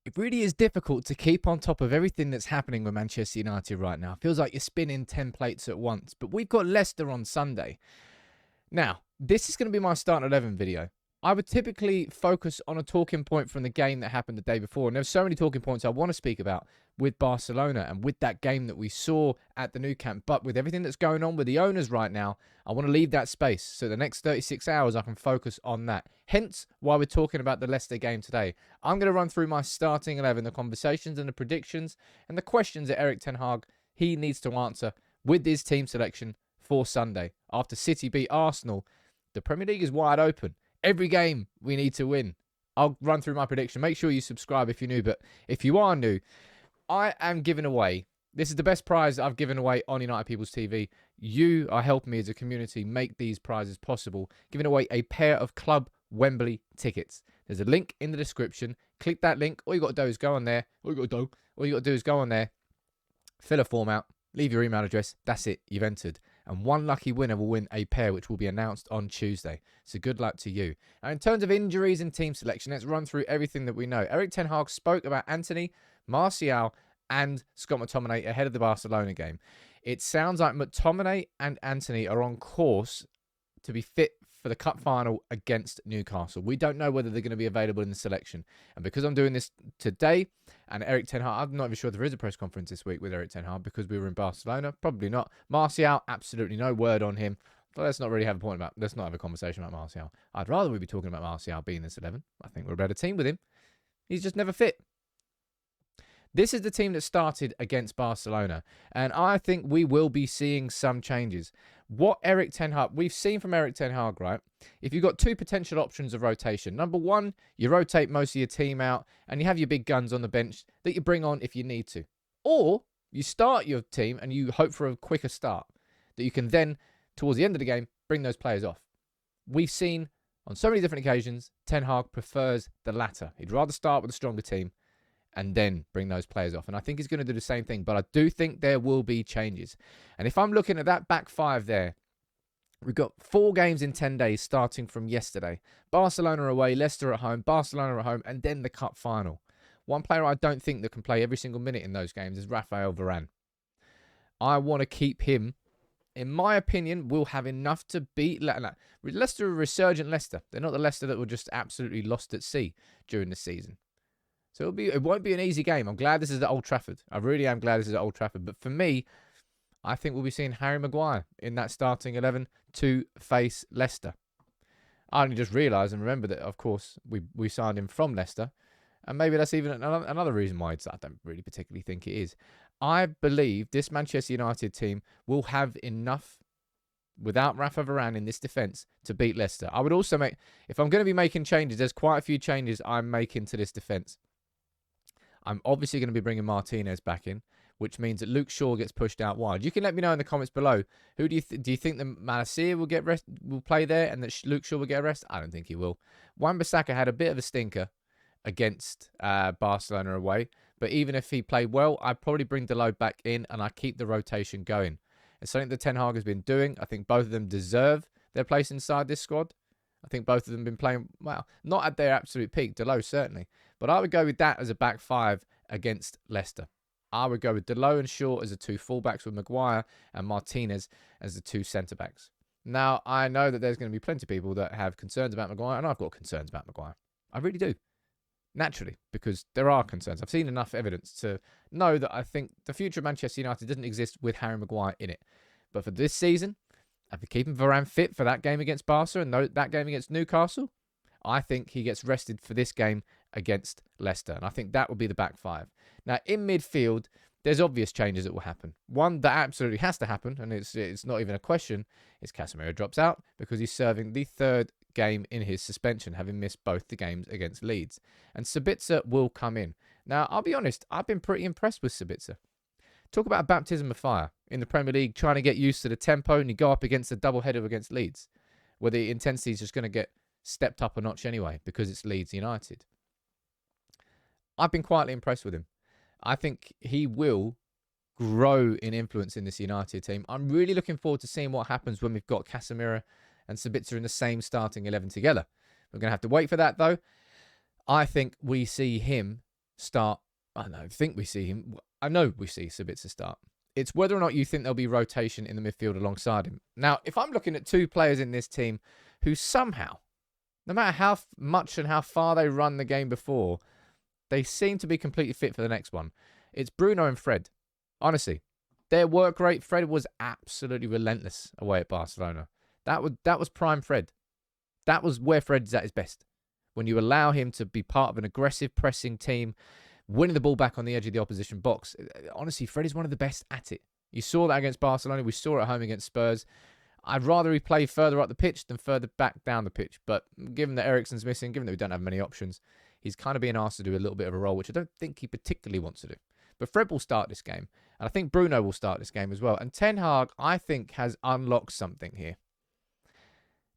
It really is difficult to keep on top of everything that's happening with Manchester United right now. It feels like you're spinning 10 plates at once. But we've got Leicester on Sunday. Now, this is going to be my starting 11 video. I would typically focus on a talking point from the game that happened the day before. And there's so many talking points I want to speak about with Barcelona and with that game that we saw at the Nou Camp. But with everything that's going on with the owners right now, I want to leave that space. So the next 36 hours, I can focus on that. Hence why we're talking about the Leicester game today. I'm going to run through my starting 11, the conversations and the predictions and the questions that Erik Ten Hag, he needs to answer with his team selection for Sunday. After City beat Arsenal, the Premier League is wide open. Every game we need to win. I'll run through my prediction. Make sure you subscribe if you're new. But if you are new, I am giving away. This is the best prize I've given away on United People's TV. You are helping me as a community make these prizes possible. Giving away a pair of Club Wembley tickets. There's a link in the description. Click that link. All you got to do is go on there. All you got to do is go on there. Fill a form out. Leave your email address. That's it. You've entered. And one lucky winner will win a pair, which will be announced on Tuesday. So good luck to you. And in terms of injuries and team selection, let's run through everything that we know. Erik Ten Hag spoke about Antony, Martial, and Scott McTominay ahead of the Barcelona game. It sounds like McTominay and Antony are on course to be fit for the cup final against Newcastle. We don't know whether they're going to be available in the selection. And because I'm doing this today, and Erik Ten Hag, I'm not even sure if there is a press conference this week with Erik Ten Hag because we were in Barcelona. Probably not. Martial, absolutely no word on him. But let's not really have a point about, let's not have a conversation about Martial. I'd rather we be talking about Martial being this 11. I think we're a better team with him. He's just never fit. This is the team that started against Barcelona, and I think we will be seeing some changes. What Erik Ten Hag, we've seen from Erik Ten Hag, right? If you've got two potential options of rotation. Number one, you rotate most of your team out, and you have your big guns on the bench that you bring on if you need to. Or you start your team and you hope for a quicker start that you can then, towards the end of the game, bring those players off. We've seen on so many different occasions, Ten Hag prefers the latter. He'd rather start with a stronger team and then bring those players off. And I think he's going to do the same thing. But I do think there will be changes. And if I'm looking at that back five there, we've got 4 games in 10 days starting from yesterday. Barcelona away, Leicester at home, Barcelona at home, and then the cup final. One player I don't think that can play every single minute in those games is Raphael Varane. I want to keep him. In my opinion, we'll have enough to beat Leicester. A resurgent Leicester. They're not the Leicester that were just absolutely lost at sea during the season. So it won't be an easy game. I'm glad this is at Old Trafford. I really am glad this is at Old Trafford. But for me, I think we'll be seeing Harry Maguire in that starting 11 to face Leicester. I only just realised and remember that, of course, we signed him from Leicester. And maybe that's even another reason why I don't really particularly think it is. I believe this Manchester United team will have enough without Rafa Varane in this defence to beat Leicester. I would also if I'm going to be making changes, there's quite a few changes I'm making to this defence. I'm obviously going to be bringing Martinez back in, which means that Luke Shaw gets pushed out wide. You can let me know in the comments below. Who do you think that Malacia will play there and that Luke Shaw will get a rest? I don't think he will. Wan-Bissaka had a bit of a stinker against Barcelona away, but even if he played well, I'd probably bring Dalot back in and I keep the rotation going. It's something that Ten Hag has been doing. I think both of them deserve their place inside this squad. I think both of them have been playing, well, not at their absolute peak, Dalot certainly. But I would go with that as a back five against Leicester. I would go with Dalot and Shaw as the 2 fullbacks with Maguire and Martinez as the 2 centre-backs. Now, I know that there's going to be plenty of people that have concerns about Maguire, and I've got concerns about Maguire. I really do. Naturally, because there are concerns. I've seen enough evidence to know that I think the future of Manchester United doesn't exist with Harry Maguire in it. But for this season, and for keeping Varane fit for that game against Barca and that game against Newcastle, I think he gets rested for this game against Leicester. And I think that will be the back five. Now, in midfield, there's obvious changes that will happen. One that absolutely has to happen, and it's not even a question, is Casemiro drops out because he's serving the 3rd game in his suspension, having missed both the games against Leeds. And Sabitzer will come in. Now, I'll be honest, I've been pretty impressed with Sabitzer. Talk about a baptism of fire in the Premier League, trying to get used to the tempo, and you go up against a double-header against Leeds, where the intensity is just going to get stepped up a notch anyway, because it's Leeds United. I've been quietly impressed with him. I think he will grow in influence in this United team. I'm really looking forward to seeing what happens when we've got Casemiro and Sabitzer in the same starting 11 together. We're going to have to wait for that, though. I think we see him start. I don't think we see him. I know we see Sabitzer start. It's whether or not you think there'll be rotation in the midfield alongside him. Now, if I'm looking at two players in this team who somehow, no matter how much and how far they run the game before, they seem to be completely fit for the next one, it's Bruno and Fred. Honestly, their work rate, Fred was absolutely relentless away at Barcelona. That was prime Fred. That was where Fred's at his best. When you allow him to be part of an aggressive pressing team, winning the ball back on the edge of the opposition box. Honestly, Fred is one of the best at it. You saw that against Barcelona. We saw it at home against Spurs. I'd rather he play further up the pitch than further back down the pitch. But given that Eriksen's missing, given that we don't have many options, he's kind of being asked to do a little bit of a role, which I don't think he particularly wants to do. But Fred will start this game. And I think Bruno will start this game as well. And Ten Hag, I think, has unlocked something here.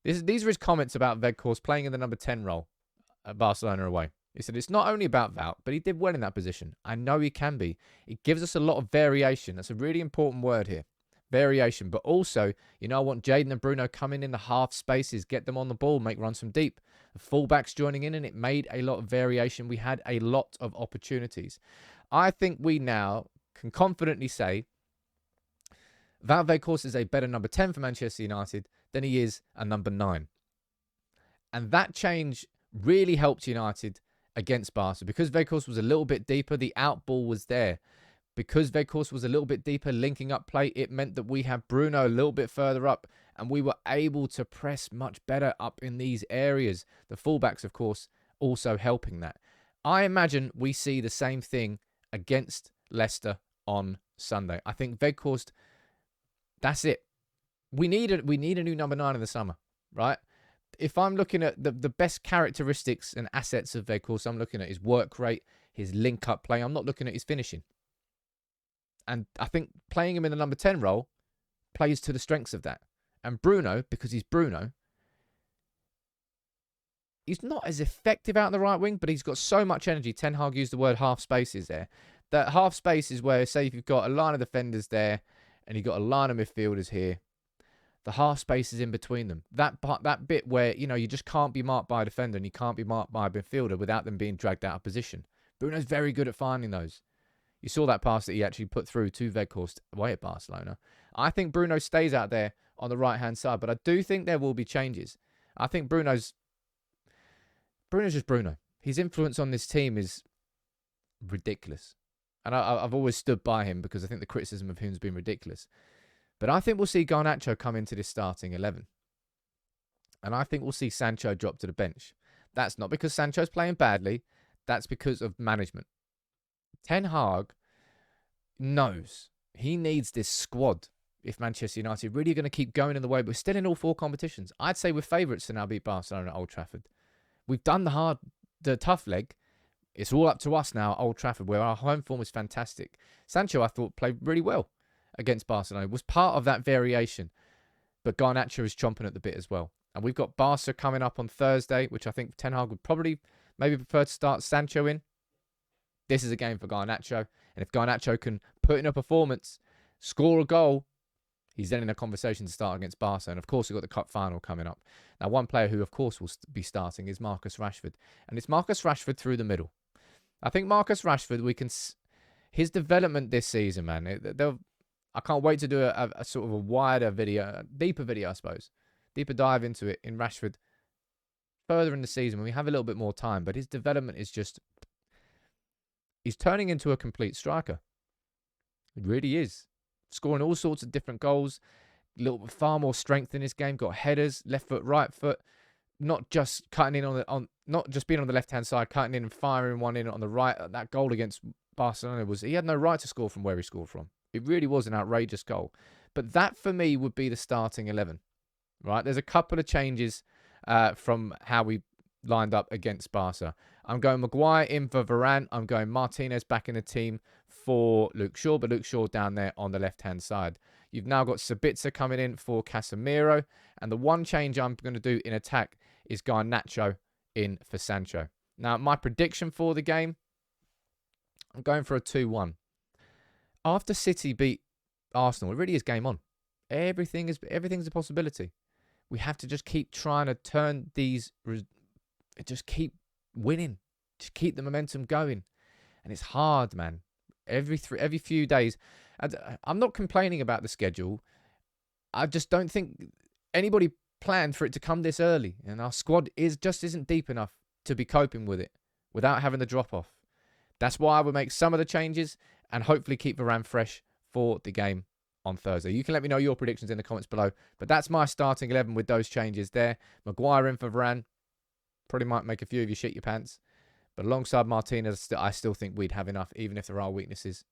These are his comments about Weghorst playing in the number 10 role at Barcelona away. He said, it's not only about Wout, but he did well in that position. I know he can be. It gives us a lot of variation. That's a really important word here. Variation. But also, I want Jadon and Bruno coming in the half spaces, get them on the ball, make runs from deep. The fullbacks joining in, and it made a lot of variation. We had a lot of opportunities. I think we now can confidently say Wout Weghorst is a better number 10 for Manchester United than he is a number 9. And that change really helped United against Barca. Because Weghorst was a little bit deeper, the out ball was there. Because Weghorst was a little bit deeper, linking up play, it meant that we have Bruno a little bit further up, and we were able to press much better up in these areas. The fullbacks, of course, also helping that. I imagine we see the same thing against Leicester on Sunday. I think Weghorst, that's it. We need a new number 9 in the summer, right? If I'm looking at the best characteristics and assets of Weghorst, I'm looking at his work rate, his link-up play. I'm not looking at his finishing. And I think playing him in the number 10 role plays to the strengths of that. And Bruno, because he's Bruno, he's not as effective out in the right wing, but he's got so much energy. Ten Hag used the word half spaces there. That half space is where, say, if you've got a line of defenders there and you've got a line of midfielders here, the half space is in between them. That bit where, you just can't be marked by a defender and you can't be marked by a midfielder without them being dragged out of position. Bruno's very good at finding those. You saw that pass that he actually put through to Weghorst away at Barcelona. I think Bruno stays out there on the right-hand side, but I do think there will be changes. I think Bruno's just Bruno. His influence on this team is ridiculous. And I've always stood by him because I think the criticism of him has been ridiculous. But I think we'll see Garnacho come into this starting 11. And I think we'll see Sancho drop to the bench. That's not because Sancho's playing badly. That's because of management. Ten Hag knows he needs this squad if Manchester United really are going to keep going in the way. But we're still in all 4 competitions. I'd say we're favourites to now beat Barcelona at Old Trafford. We've done the tough leg. It's all up to us now at Old Trafford, where our home form is fantastic. Sancho, I thought, played really well against Barcelona. Was part of that variation. But Garnacho is chomping at the bit as well. And we've got Barca coming up on Thursday, which I think Ten Hag would probably maybe prefer to start Sancho in. This is a game for Garnacho. And if Garnacho can put in a performance, score a goal, he's then in a conversation to start against Barca. And of course, we've got the cup final coming up. Now, one player who, of course, will be starting is Marcus Rashford. And it's Marcus Rashford through the middle. I think Marcus Rashford, his development this season, man, I can't wait to do a sort of a wider video, a deeper video, I suppose. Deeper dive into it in Rashford further in the season when we have a little bit more time. But his development is just, he's turning into a complete striker. It really is. Scoring all sorts of different goals, far more strength in his game, got headers, left foot, right foot, not just cutting in not just being on the left-hand side, cutting in and firing one in on the right. That goal against Barcelona he had no right to score from where he scored from. It really was an outrageous goal. But that, for me, would be the starting 11, right? There's a couple of changes from how we lined up against Barca. I'm going Maguire in for Varane. I'm going Martinez back in the team for Luke Shaw, but Luke Shaw down there on the left-hand side. You've now got Sabitzer coming in for Casemiro. And the one change I'm going to do in attack is Garnacho in for Sancho. Now, my prediction for the game, I'm going for a 2-1. After City beat Arsenal, it really is game on. Everything's a possibility. We have to just keep trying to turn these, just keep winning. Just keep the momentum going. And it's hard, man. Every few days. And I'm not complaining about the schedule. I just don't think anybody planned for it to come this early. And our squad isn't deep enough to be coping with it without having the drop off. That's why I would make some of the changes and hopefully keep Varane fresh for the game on Thursday. You can let me know your predictions in the comments below. But that's my starting 11 with those changes there. Maguire in for Varane. Probably might make a few of you shit your pants. But alongside Martinez, I still think we'd have enough, even if there are weaknesses.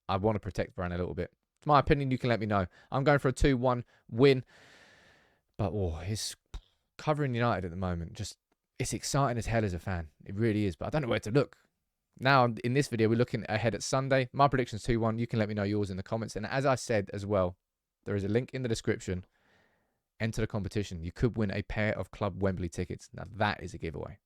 I want to protect Varane a little bit. It's my opinion. You can let me know. I'm going for a 2-1 win. But, it's covering United at the moment. Just, it's exciting as hell as a fan. It really is. But I don't know where to look. Now, in this video, we're looking ahead at Sunday. My prediction's 2-1. You can let me know yours in the comments. And as I said as well, there is a link in the description. Enter the competition. You could win a pair of Club Wembley tickets. Now, that is a giveaway.